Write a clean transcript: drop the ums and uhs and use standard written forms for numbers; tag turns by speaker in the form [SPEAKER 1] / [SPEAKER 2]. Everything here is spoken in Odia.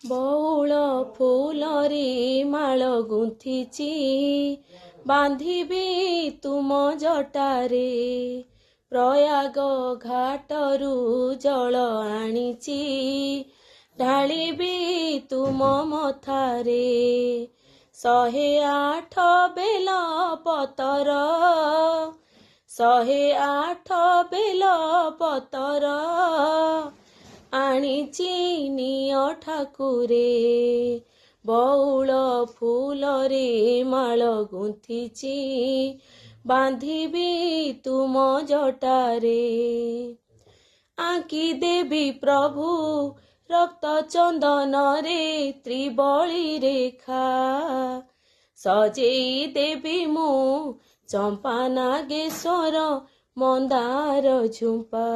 [SPEAKER 1] ବଉଳ ଫୁଲରେ ମାଳ ଗୁନ୍ଥିଛି ବାନ୍ଧିବି ତୁମ ଜଟାରେ। ପ୍ରୟାଗ ଘାଟରୁ ଜଳ ଆଣିଛି ଢାଳିବି ତୁମ ମଥାରେ। 108 ବେଲ ପତର 108 ବେଲ ପତର ଆଣିଛି ନିଅ ଠାକୁରେ। ବଉଳ ଫୁଲରେ ମାଳ ଗୁନ୍ଥିଛି ବାନ୍ଧିବି ତୁମ ଜଟାରେ। ଆଙ୍କି ଦେବି ପ୍ରଭୁ ରକ୍ତ ଚନ୍ଦନରେ ତ୍ରିବଳି ରେଖା। ସଜେଇ ଦେବି ମୁଁ ଚମ୍ପା ନାଗେଶ୍ୱର ମନ୍ଦାର ଝୁମ୍ପା।